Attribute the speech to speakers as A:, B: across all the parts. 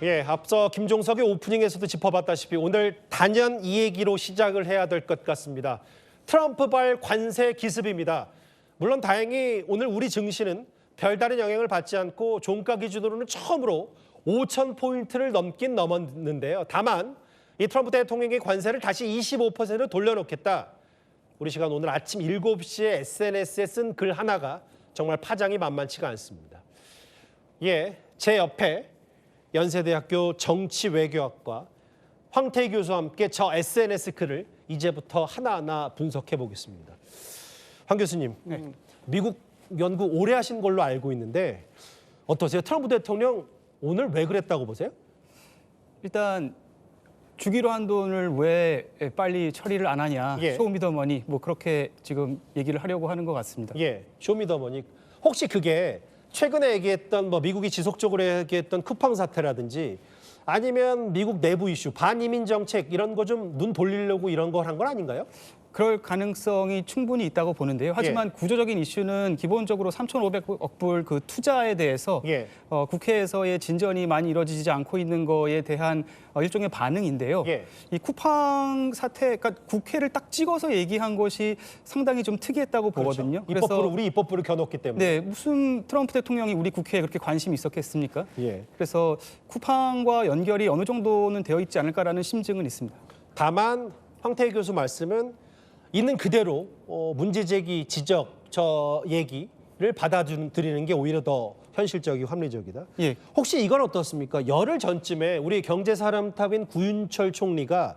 A: 예, 앞서 김종석의 오프닝에서도 짚어봤다시피 오늘 단연 이 얘기로 시작을 해야 될 것 같습니다. 트럼프발 관세 기습입니다. 물론 다행히 오늘 우리 증시는 별다른 영향을 받지 않고 종가 기준으로는 처음으로 5,000포인트를 넘긴 넘었는데요. 다만 이 트럼프 대통령의 관세를 다시 25%로 돌려놓겠다. 우리 시간 오늘 아침 7시에 SNS에 쓴 글 하나가 정말 파장이 만만치가 않습니다. 예, 제 옆에 연세대학교 정치외교학과 황태희 교수와 함께 저 SNS 글을 이제부터 하나하나 분석해 보겠습니다. 황 교수님, 미국 연구 오래 하신 걸로 알고 있는데 어떠세요? 트럼프 대통령 오늘 왜 그랬다고 보세요?
B: 일단 주기로 한 돈을 왜 빨리 처리를 안 하냐.
A: 예.
B: 쇼미더머니 뭐 그렇게 지금 얘기를 하려고 하는 것 같습니다.
A: 예, 쇼미더머니. 혹시 그게 최근에 얘기했던 미국이 지속적으로 얘기했던 쿠팡 사태라든지 아니면 미국 내부 이슈, 반이민 정책 이런 거 좀 눈 돌리려고 이런 걸 한 건 아닌가요?
B: 그럴 가능성이 충분히 있다고 보는데요. 하지만 구조적인 이슈는 기본적으로 3,500억 불 그 투자에 대해서
A: 예.
B: 국회에서의 진전이 많이 이루어지지 않고 있는 거에 대한 일종의 반응인데요.
A: 예.
B: 이 쿠팡 사태, 그러니까 국회를 딱 찍어서 얘기한 것이 상당히 좀 특이했다고 보거든요.
A: 입법부를 우리 입법부를 겨눴기 때문에.
B: 네, 무슨 트럼프 대통령이 우리 국회에 그렇게 관심이 있었겠습니까?
A: 예.
B: 그래서 쿠팡과 연결이 어느 정도는 되어 있지 않을까라는 심증은 있습니다.
A: 다만 황태희 교수 말씀은 있는 그대로 문제 제기, 지적, 저 얘기를 받아들이는 게 오히려 더 현실적이고 합리적이다.
B: 예.
A: 혹시 이건 어떻습니까? 열흘 전쯤에 우리 경제사령탑인 구윤철 총리가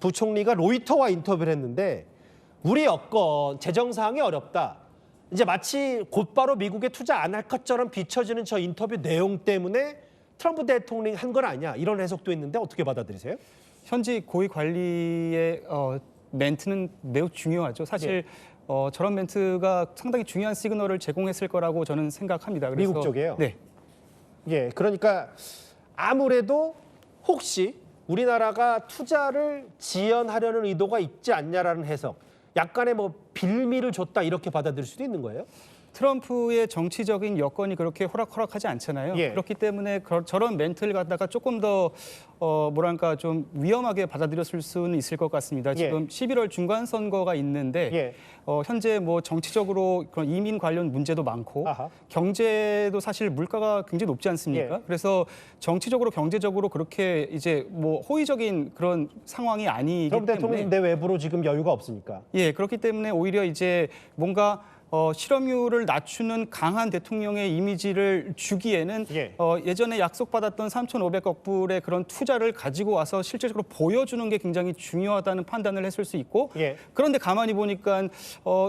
A: 부총리가 로이터와 인터뷰를 했는데 우리 여건 재정 사항이 어렵다. 이제 마치 곧바로 미국에 투자 안 할 것처럼 비춰지는 저 인터뷰 내용 때문에 트럼프 대통령이 한 건 아니야. 이런 해석도 있는데 어떻게 받아들이세요?
B: 현지 고위 관리의 멘트는 매우 중요하죠. 사실 저런 멘트가 상당히 중요한 시그널을 제공했을 거라고 저는 생각합니다. 그래서,
A: 미국 쪽에요?
B: 네.
A: 예, 그러니까 아무래도 혹시 우리나라가 투자를 지연하려는 의도가 있지 않냐라는 해석, 약간의 빌미를 줬다 이렇게 받아들일 수도 있는 거예요?
B: 트럼프의 정치적인 여건이 그렇게 호락호락하지 않잖아요.
A: 예.
B: 그렇기 때문에 저런 멘트를 갖다가 조금 더 뭐랄까 좀 위험하게 받아들였을 수는 있을 것 같습니다. 지금 11월 중간 선거가 있는데 현재 정치적으로 그런 이민 관련 문제도 많고
A: 아하.
B: 경제도 사실 물가가 굉장히 높지 않습니까? 그래서 정치적으로 경제적으로 그렇게 이제 호의적인 그런 상황이 아니기
A: 트럼프
B: 때문에
A: 대통령 내 외부로 지금 여유가 없으니까.
B: 예, 그렇기 때문에 오히려 이제 뭔가 실업률을 낮추는 강한 대통령의 이미지를 주기에는 예전에 약속받았던 3,500억 불의 그런 투자를 가지고 와서 실질적으로 보여주는 게 굉장히 중요하다는 판단을 했을 수 있고 그런데 가만히 보니까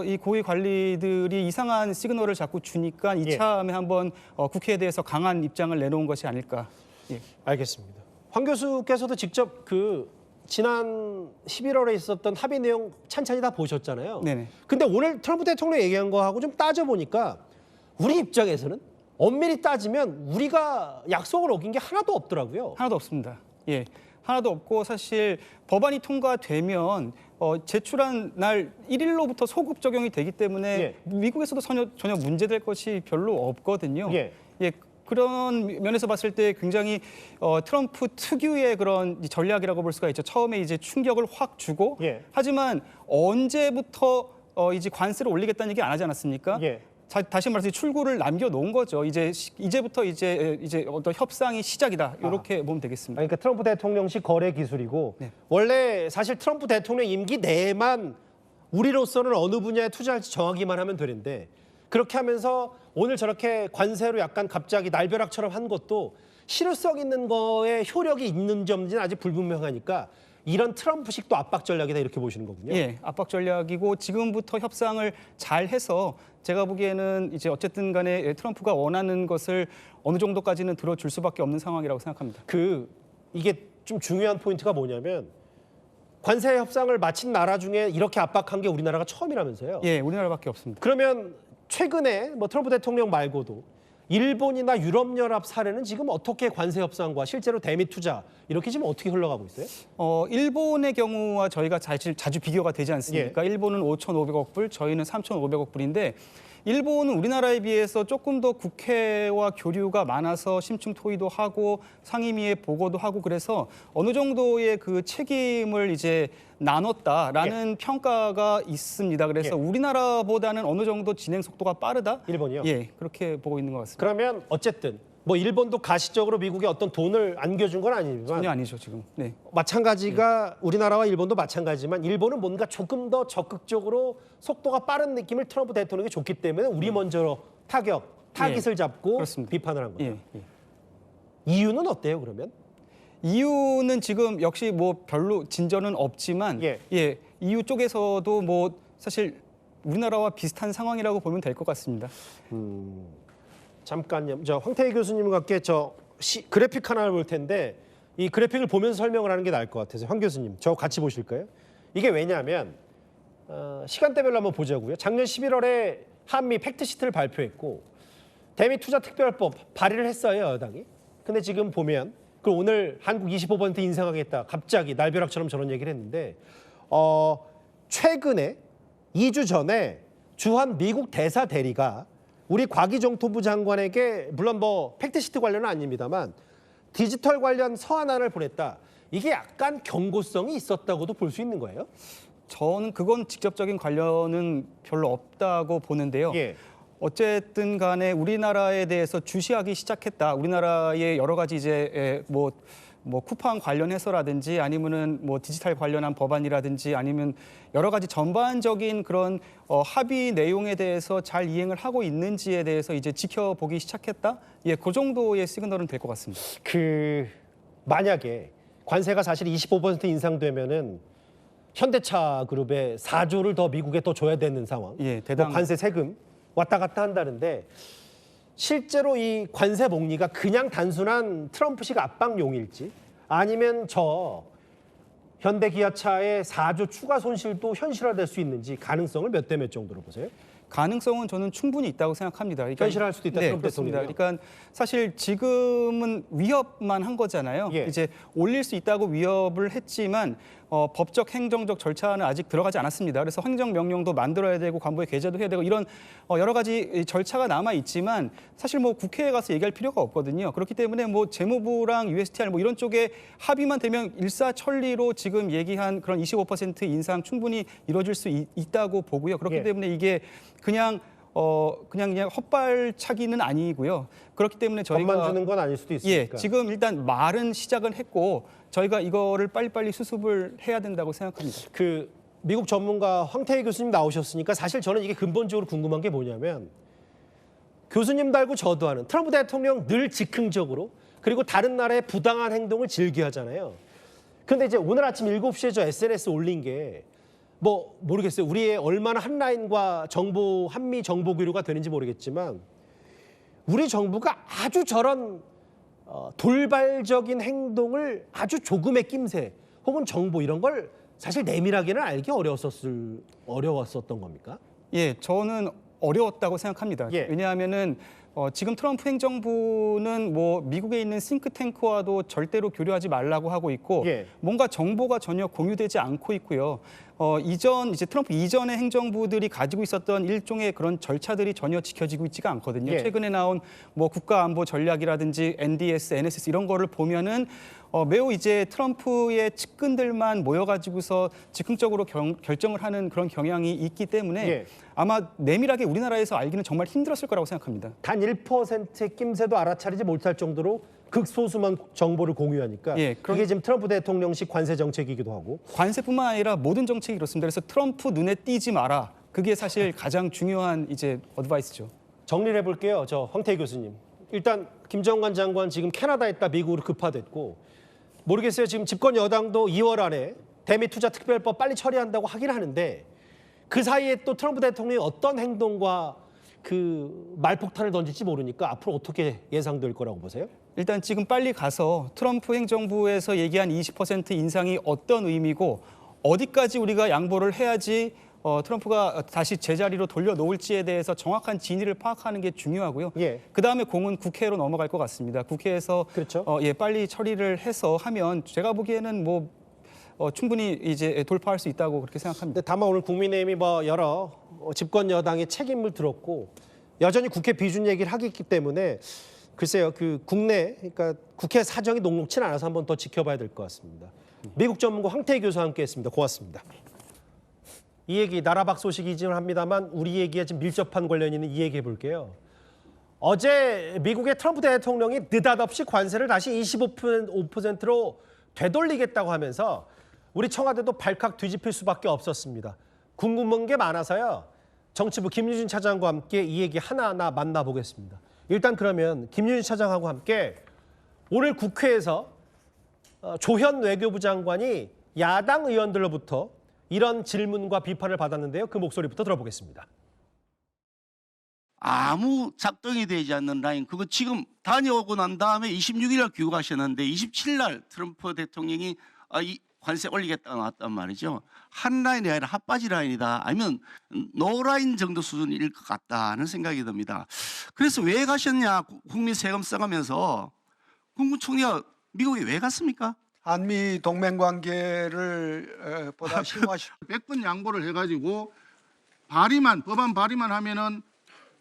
B: 이 고위 관리들이 이상한 시그널을 자꾸 주니까 이참에 한번 국회에 대해서 강한 입장을 내놓은 것이 아닐까. 예.
A: 알겠습니다. 황 교수께서도 직접 지난 11월에 있었던 합의 내용 찬찬히 다 보셨잖아요.
B: 네네.
A: 근데 오늘 트럼프 대통령 얘기한 거하고 좀 따져보니까 우리 입장에서는 엄밀히 따지면 우리가 약속을 어긴 게 하나도 없더라고요.
B: 하나도 없습니다. 예, 하나도 없고 사실 법안이 통과되면 제출한 날 1일로부터 소급 적용이 되기 때문에 미국에서도 전혀 문제될 것이 별로 없거든요. 예. 그런 면에서 봤을 때 굉장히 트럼프 특유의 그런 전략이라고 볼 수가 있죠. 처음에 이제 충격을 확 주고 하지만 언제부터 이제 관세를 올리겠다는 얘기 안 하지 않았습니까? 다시 말해서 출구를 남겨놓은 거죠. 이제부터 이제 어떤 협상이 시작이다. 이렇게 보면 되겠습니다.
A: 그러니까 트럼프 대통령식 거래 기술이고 원래 사실 트럼프 대통령 임기 내만 우리로서는 어느 분야에 투자할지 정하기만 하면 되는데 그렇게 하면서 오늘 저렇게 관세로 약간 갑자기 날벼락처럼 한 것도 실효성 있는 거에 효력이 있는지 없는지는 아직 불분명하니까 이런 트럼프식 또 압박 전략이다 이렇게 보시는 거군요.
B: 예, 압박 전략이고 지금부터 협상을 잘 해서 제가 보기에는 이제 어쨌든 간에 트럼프가 원하는 것을 어느 정도까지는 들어줄 수밖에 없는 상황이라고 생각합니다.
A: 이게 좀 중요한 포인트가 뭐냐면 관세 협상을 마친 나라 중에 이렇게 압박한 게 우리나라가 처음이라면서요.
B: 예, 우리나라밖에 없습니다.
A: 그러면 최근에 트럼프 대통령 말고도 일본이나 유럽연합 사례는 지금 어떻게 관세 협상과 실제로 대미 투자 이렇게 지금 어떻게 흘러가고 있어요?
B: 일본의 경우와 저희가 자주 비교가 되지 않습니까? 일본은 5,500억 불, 저희는 3,500억 불인데 일본은 우리나라에 비해서 조금 더 국회와 교류가 많아서 심층 토의도 하고 상임위에 보고도 하고 그래서 어느 정도의 그 책임을 이제 나눴다라는 평가가 있습니다. 그래서 우리나라보다는 어느 정도 진행 속도가 빠르다.
A: 일본이요?
B: 예, 그렇게 보고 있는 것 같습니다.
A: 그러면 어쨌든 뭐 일본도 가시적으로 미국에 어떤 돈을 안겨준 건 아니지만
B: 전혀 아니죠 지금. 네.
A: 마찬가지가 우리나라와 일본도 마찬가지지만 일본은 뭔가 조금 더 적극적으로 속도가 빠른 느낌을 트럼프 대통령이 줬기 때문에 우리 먼저 타깃을 잡고
B: 그렇습니다.
A: 비판을 한 거예요.
B: 예, 예.
A: 이유는 어때요 그러면?
B: 이유는 지금 역시 뭐 별로 진전은 없지만
A: 예.
B: EU 쪽에서도 뭐 사실 우리나라와 비슷한 상황이라고 보면 될 것 같습니다.
A: 잠깐요. 저 황태희 교수님과 함께 그래픽 하나를 볼 텐데 이 그래픽을 보면서 설명을 하는 게 나을 것 같아서 황 교수님 저 같이 보실까요? 이게 왜냐하면 시간대별로 한번 보자고요. 작년 11월에 한미 팩트시트를 발표했고 대미 투자 특별법 발의를 했어요 여당이. 근데 지금 보면 그 오늘 한국 25% 인상하겠다 갑자기 날벼락처럼 저런 얘기를 했는데 최근에 2주 전에 주한 미국 대사 대리가 우리 과기정통부 장관에게 물론 뭐 팩트시트 관련은 아닙니다만 디지털 관련 서한안을 보냈다. 이게 약간 경고성이 있었다고도 볼 수 있는 거예요?
B: 저는 그건 직접적인 관련은 별로 없다고 보는데요.
A: 예.
B: 어쨌든 간에 우리나라에 대해서 주시하기 시작했다. 우리나라의 여러 가지 이제 뭐 쿠팡 관련해서라든지 아니면은 뭐 디지털 관련한 법안이라든지 아니면 여러 가지 전반적인 그런 합의 내용에 대해서 잘 이행을 하고 있는지에 대해서 이제 지켜보기 시작했다. 예, 그 정도의 시그널은 될 것 같습니다.
A: 만약에 관세가 사실 25% 인상되면은 현대차 그룹에 4조를 더 미국에 더 줘야 되는 상황.
B: 예,
A: 뭐 관세 세금 왔다 갔다 한다는데 실제로 이 관세 복리가 그냥 단순한 트럼프식 압박용일지 아니면 저 현대기아차의 4조 추가 손실도 현실화될 수 있는지 가능성을 몇 대 몇 정도로 보세요?
B: 가능성은 저는 충분히 있다고 생각합니다. 그러니까,
A: 현실화할 수도 있다.
B: 네,
A: 트럼프
B: 그렇습니다.
A: 대통령이요?
B: 그러니까 사실 지금은 위협만 한 거잖아요.
A: 예.
B: 이제 올릴 수 있다고 위협을 했지만 법적 행정적 절차는 아직 들어가지 않았습니다. 그래서 행정명령도 만들어야 되고 관부에 게재도 해야 되고 이런 여러 가지 절차가 남아 있지만 사실 뭐 국회에 가서 얘기할 필요가 없거든요. 그렇기 때문에 뭐 재무부랑 USTR 뭐 이런 쪽에 합의만 되면 일사천리로 지금 얘기한 그런 25% 인상 충분히 이루어질 수 있다고 보고요. 그렇기
A: 예.
B: 때문에 이게 그냥 헛발차기는 아니고요. 그렇기 때문에 저희가
A: 법만 주는 건 아닐 수도 있으니까.
B: 예, 지금 일단 말은 시작은 했고 저희가 이거를 빨리빨리 수습을 해야 된다고 생각합니다.
A: 그 미국 전문가 황태희 교수님 나오셨으니까 사실 저는 이게 근본적으로 궁금한 게 뭐냐면 교수님 달고 저도 하는 트럼프 대통령 늘 즉흥적으로 그리고 다른 나라의 부당한 행동을 즐겨하잖아요. 그런데 이제 오늘 아침 7시에 저 SNS 올린 게 뭐 모르겠어요. 우리의 얼마나 한라인과 한미 정보 교류가 되는지 모르겠지만 우리 정부가 아주 저런 돌발적인 행동을 아주 조금의 낌새 혹은 정보 이런 걸 사실 내밀하게는 알기 어려웠었던 겁니까?
B: 예, 저는 어려웠다고 생각합니다.
A: 예.
B: 왜냐하면은 지금 트럼프 행정부는 뭐 미국에 있는 싱크탱크와도 절대로 교류하지 말라고 하고 있고
A: 예.
B: 뭔가 정보가 전혀 공유되지 않고 있고요. 이제 트럼프 이전의 행정부들이 가지고 있었던 일종의 그런 절차들이 전혀 지켜지고 있지가 않거든요.
A: 예.
B: 최근에 나온 뭐 국가안보 전략이라든지 NDS, NSS 이런 거를 보면은 매우 이제 트럼프의 측근들만 모여가지고서 즉흥적으로 결정을 하는 그런 경향이 있기 때문에
A: 예.
B: 아마 내밀하게 우리나라에서 알기는 정말 힘들었을 거라고 생각합니다.
A: 단 1%의 낌새도 알아차리지 못할 정도로 극소수만 정보를 공유하니까
B: 예,
A: 그게 지금 트럼프 대통령식 관세 정책이기도 하고
B: 관세뿐만 아니라 모든 정책이 그렇습니다. 그래서 트럼프 눈에 띄지 마라. 그게 사실 가장 중요한 이제 어드바이스죠.
A: 정리를 해볼게요. 저 황태희 교수님. 일단 김정관 장관 지금 캐나다에 있다 미국으로 급파됐고 모르겠어요. 지금 집권 여당도 2월 안에 대미 투자 특별법 빨리 처리한다고 하긴 하는데 그 사이에 또 트럼프 대통령이 어떤 행동과 그 말폭탄을 던질지 모르니까 앞으로 어떻게 예상될 거라고 보세요?
B: 일단 지금 빨리 가서 트럼프 행정부에서 얘기한 20% 인상이 어떤 의미고 어디까지 우리가 양보를 해야지 트럼프가 다시 제자리로 돌려놓을지에 대해서 정확한 진위를 파악하는 게 중요하고요.
A: 예.
B: 그다음에 공은 국회로 넘어갈 것 같습니다. 국회에서
A: 그렇죠.
B: 빨리 처리를 해서 하면 제가 보기에는 뭐 충분히 이제 돌파할 수 있다고 그렇게 생각합니다.
A: 근데 다만 오늘 국민의힘이 뭐 여러 집권 여당의 책임을 들었고 여전히 국회 비준 얘기를 하기 때문에 글쎄요, 그 국내 그러니까 국회 사정이 녹록치는 않아서 한번 더 지켜봐야 될 것 같습니다. 미국 전문가 황태희 교수와 함께했습니다. 고맙습니다. 이 얘기 나라 밖 소식이긴 합니다만 우리 얘기에 지금 밀접한 관련이 있는 이 얘기 해볼게요. 어제 미국의 트럼프 대통령이 느닷없이 관세를 다시 25%로 되돌리겠다고 하면서 우리 청와대도 발칵 뒤집힐 수밖에 없었습니다. 궁금한 게 많아서요. 정치부 김유진 차장과 함께 이 얘기 하나하나 만나보겠습니다. 일단 그러면 김유진 차장하고 함께 오늘 국회에서 조현 외교부 장관이 야당 의원들로부터 이런 질문과 비판을 받았는데요. 그 목소리부터 들어보겠습니다.
C: 아무 작동이 되지 않는 라인, 그거 지금 다녀오고 난 다음에 26일 날 귀국하셨는데 27일 날 트럼프 대통령이 이 관세 올리겠다고 나왔단 말이죠. 한 라인이 아니라 핫바지 라인이다, 아니면 노라인 정도 수준일 것 같다는 생각이 듭니다. 그래서 왜 가셨냐, 국민 세금 써가면서. 국무총리가 미국에 왜 갔습니까?
D: 한미 동맹 관계를 보다 심화시
E: 100번 양보를 해가지고 법안 발의만 하면은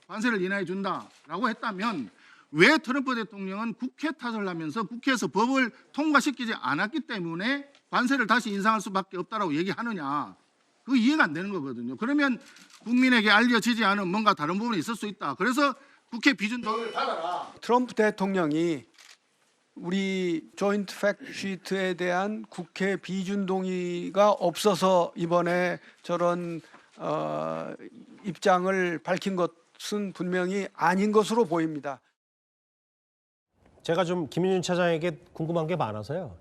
E: 관세를 인하해 준다라고 했다면 왜 트럼프 대통령은 국회 탓을 하면서 국회에서 법을 통과시키지 않았기 때문에 관세를 다시 인상할 수밖에 없다라고 얘기하느냐. 그거 이해가 안 되는 거거든요. 그러면 국민에게 알려지지 않은 뭔가 다른 부분이 있을 수 있다. 그래서 국회 비준 동의를 받아라.
D: 트럼프 대통령이 우리 조인트 팩트시트에 대한 국회 비준 동의가 없어서 이번에 저런 입장을 밝힌 것은 분명히 아닌 것으로 보입니다.
A: 제가 좀 김윤준 차장에게 궁금한 게 많아서요.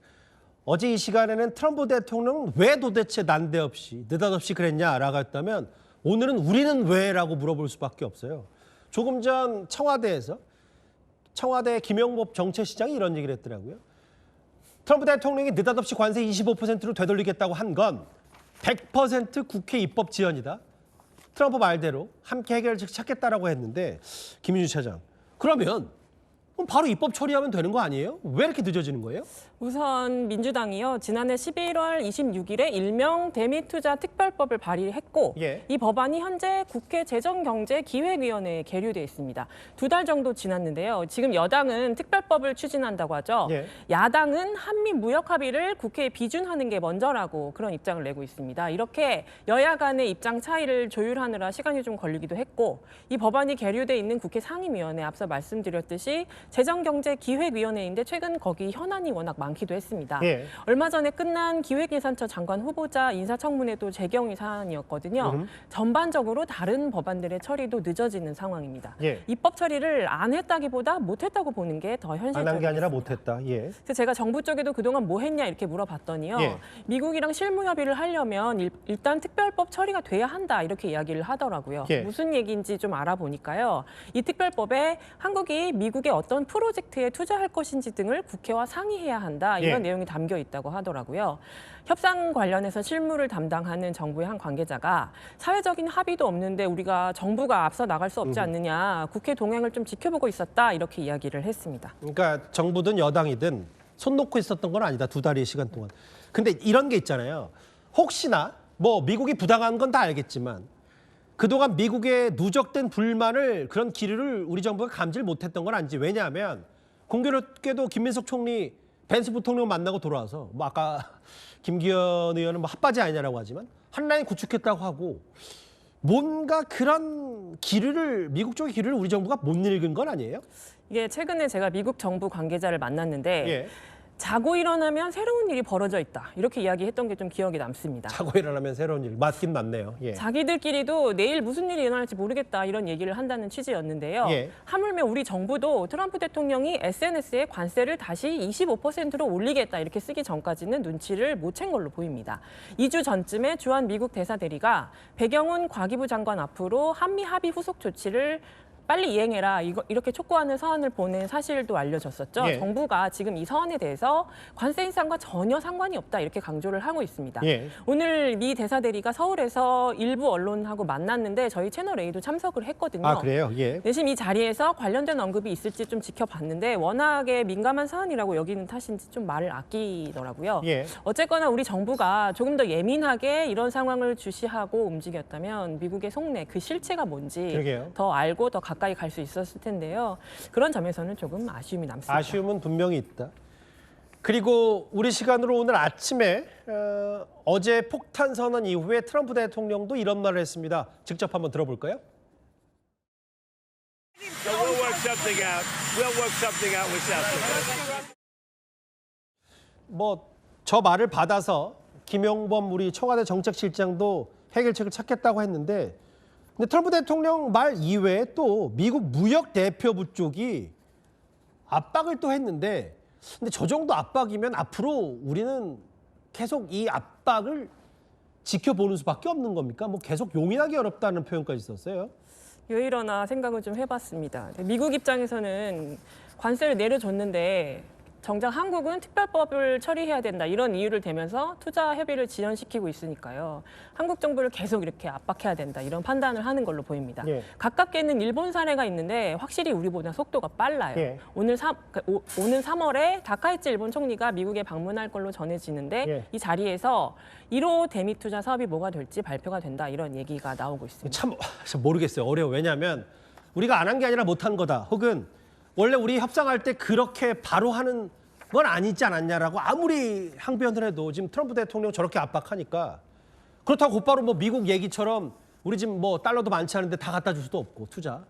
A: 어제 이 시간에는 트럼프 대통령은 왜 도대체 난데없이 느닷없이 그랬냐라고 했다면 오늘은 우리는 왜라고 물어볼 수밖에 없어요. 조금 전 청와대 김용법 정책시장이 이런 얘기를 했더라고요. 트럼프 대통령이 느닷없이 관세 25%로 되돌리겠다고 한 건 100% 국회 입법 지연이다. 트럼프 말대로 함께 해결책 찾겠다라고 했는데 김윤준 차장, 그러면 바로 입법 처리하면 되는 거 아니에요? 왜 이렇게 늦어지는 거예요?
F: 우선 민주당이요, 지난해 11월 26일에 일명 대미투자 특별법을 발의했고
A: 예.
F: 이 법안이 현재 국회 재정경제기획위원회에 계류돼 있습니다. 2달 정도 지났는데요. 지금 여당은 특별법을 추진한다고 하죠.
A: 예.
F: 야당은 한미 무역 합의를 국회에 비준하는 게 먼저라고 그런 입장을 내고 있습니다. 이렇게 여야 간의 입장 차이를 조율하느라 시간이 좀 걸리기도 했고, 이 법안이 계류돼 있는 국회 상임위원회, 앞서 말씀드렸듯이 재정경제기획위원회인데 최근 거기 현안이 워낙 많기도 했습니다.
A: 예.
F: 얼마 전에 끝난 기획예산처 장관 후보자 인사청문회도 재경위 사안이었거든요. 전반적으로 다른 법안들의 처리도 늦어지는 상황입니다.
A: 예.
F: 입법 처리를 안 했다기보다 못했다고 보는 게 더
A: 안
F: 현실적입니다.
A: 한 게 아니라 못했다. 예.
F: 그래서 제가 정부 쪽에도 그동안 뭐 했냐 이렇게 물어봤더니요.
A: 예.
F: 미국이랑 실무 협의를 하려면 일단 특별법 처리가 돼야 한다 이렇게 이야기를 하더라고요.
A: 예.
F: 무슨 얘기인지 좀 알아보니까요. 이 특별법에 한국이 미국의 어떤 프로젝트에 투자할 것인지 등을 국회와 상의해야 한다. 이런
A: 예.
F: 내용이 담겨 있다고 하더라고요. 협상 관련해서 실무를 담당하는 정부의 한 관계자가 사회적인 합의도 없는데 우리가 정부가 앞서 나갈 수 없지 않느냐. 국회 동행을 좀 지켜보고 있었다. 이렇게 이야기를 했습니다.
A: 그러니까 정부든 여당이든 손 놓고 있었던 건 아니다. 2달의 시간 동안. 근데 이런 게 있잖아요. 혹시나 뭐 미국이 부당한 건 다 알겠지만 그동안 미국의 누적된 불만을, 그런 기류를 우리 정부가 감지를 못했던 건 아닌지. 왜냐하면 공교롭게도 김민석 총리 벤스 부통령 만나고 돌아와서 뭐 아까 김기현 의원은 뭐 핫바지 아니냐라고 하지만 한 라인 구축했다고 하고, 뭔가 그런 기류를, 미국 쪽의 기류를 우리 정부가 못 읽은 건 아니에요?
F: 이게 최근에 제가 미국 정부 관계자를 만났는데
A: 예.
F: 자고 일어나면 새로운 일이 벌어져 있다. 이렇게 이야기했던 게 좀 기억에 남습니다.
A: 자고 일어나면 새로운 일. 맞긴 맞네요. 예.
F: 자기들끼리도 내일 무슨 일이 일어날지 모르겠다 이런 얘기를 한다는 취지였는데요.
A: 예.
F: 하물며 우리 정부도 트럼프 대통령이 SNS에 관세를 다시 25%로 올리겠다 이렇게 쓰기 전까지는 눈치를 못 챈 걸로 보입니다. 2주 전쯤에 주한 미국 대사 대리가 백영훈 과기부 장관 앞으로 한미 합의 후속 조치를 빨리 이행해라 이렇게 촉구하는 서한을 보낸 사실도 알려졌었죠.
A: 예.
F: 정부가 지금 이 서한에 대해서 관세 인상과 전혀 상관이 없다 이렇게 강조를 하고 있습니다.
A: 예.
F: 오늘 미 대사대리가 서울에서 일부 언론하고 만났는데 저희 채널 A도 참석을 했거든요.
A: 아, 그래요? 예.
F: 내심 이 자리에서 관련된 언급이 있을지 좀 지켜봤는데 워낙에 민감한 사안이라고 여기는 탓인지 좀 말을 아끼더라고요.
A: 예.
F: 어쨌거나 우리 정부가 조금 더 예민하게 이런 상황을 주시하고 움직였다면 미국의 속내 그 실체가 뭔지
A: 그러게요.
F: 더 알고 더 가까이 갈 수 있었을 텐데요. 그런 점에서는 조금 아쉬움이 남습니다.
A: 아쉬움은 분명히 있다. 그리고 우리 시간으로 오늘 아침에 어제 폭탄 선언 이후에 트럼프 대통령도 이런 말을 했습니다. 직접 한번 들어볼까요?
G: So we'll work something out. We'll work something out with South Korea.
A: 뭐 저 말을 받아서 김용범 우리 청와대 정책실장도 해결책을 찾겠다고 했는데 근데 트럼프 대통령 말 이외에 또 미국 무역 대표부 쪽이 압박을 또 했는데 근데 저 정도 압박이면 앞으로 우리는 계속 이 압박을 지켜보는 수밖에 없는 겁니까? 뭐 계속 용인하기 어렵다는 표현까지 썼어요.
F: 왜 이러나 생각을 좀 해봤습니다. 미국 입장에서는 관세를 내려줬는데 정작 한국은 특별법을 처리해야 된다 이런 이유를 대면서 투자 협의를 지연시키고 있으니까요. 한국 정부를 계속 이렇게 압박해야 된다 이런 판단을 하는 걸로 보입니다.
A: 예.
F: 가깝게는 일본 사례가 있는데 확실히 우리보다 속도가 빨라요.
A: 예.
F: 오는 3월에 다카이치 일본 총리가 미국에 방문할 걸로 전해지는데
A: 예.
F: 이 자리에서 1호 대미 투자 사업이 뭐가 될지 발표가 된다 이런 얘기가 나오고 있습니다.
A: 참 모르겠어요. 어려워. 왜냐하면 우리가 안 한 게 아니라 못한 거다. 혹은 원래 우리 협상할 때 그렇게 바로 하는 건 아니지 않았냐라고 아무리 항변을 해도 지금 트럼프 대통령 저렇게 압박하니까 그렇다고 곧바로 뭐 미국 얘기처럼 우리 지금 뭐 달러도 많지 않은데 다 갖다 줄 수도 없고 투자.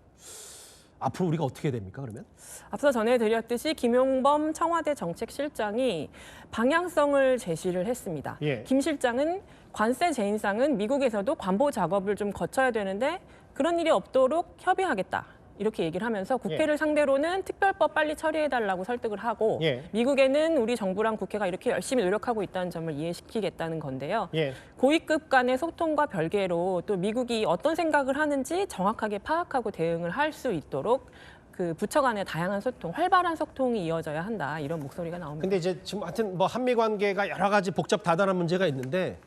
A: 앞으로 우리가 어떻게 해야 됩니까 그러면?
F: 앞서 전해드렸듯이 김용범 청와대 정책실장이 방향성을 제시를 했습니다.
A: 예.
F: 김 실장은 관세 재인상은 미국에서도 관보 작업을 좀 거쳐야 되는데 그런 일이 없도록 협의하겠다. 이렇게 얘기를 하면서 국회를 상대로는 특별법 빨리 처리해달라고 설득을 하고
A: 예.
F: 미국에는 우리 정부랑 국회가 이렇게 열심히 노력하고 있다는 점을 이해시키겠다는 건데요.
A: 예.
F: 고위급 간의 소통과 별개로 또 미국이 어떤 생각을 하는지 정확하게 파악하고 대응을 할 수 있도록 그 부처 간의 다양한 소통, 활발한 소통이 이어져야 한다 이런 목소리가 나옵니다.
A: 근데 이제 지금 하여튼 뭐 한미 관계가 여러 가지 복잡 다단한 문제가 있는데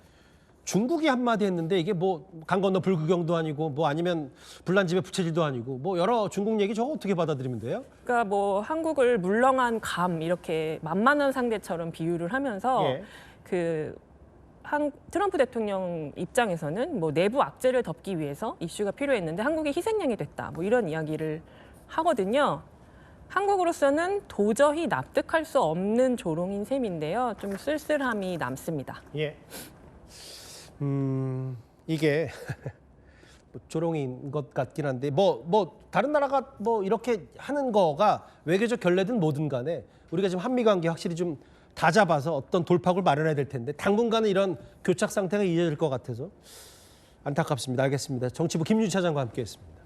A: 중국이 한마디 했는데 이게 뭐 강 건너 불구경도 아니고 뭐 아니면 불난 집에 부채질도 아니고 뭐 여러 중국 얘기 저거 어떻게 받아들이면 돼요?
F: 그러니까 뭐 한국을 물렁한 감 이렇게 만만한 상대처럼 비유를 하면서
A: 예.
F: 트럼프 대통령 입장에서는 뭐 내부 악재를 덮기 위해서 이슈가 필요했는데 한국이 희생양이 됐다 뭐 이런 이야기를 하거든요. 한국으로서는 도저히 납득할 수 없는 조롱인 셈인데요. 좀 쓸쓸함이 남습니다.
A: 예. 이게 뭐 조롱인 것 같긴 한데 뭐 다른 나라가 뭐 이렇게 하는 거가 외교적 결례든 뭐든 간에 우리가 지금 한미 관계 확실히 좀 다 잡아서 어떤 돌파구를 마련해야 될 텐데 당분간은 이런 교착 상태가 이어질 것 같아서 안타깝습니다. 알겠습니다. 정치부 김윤희 차장과 함께했습니다.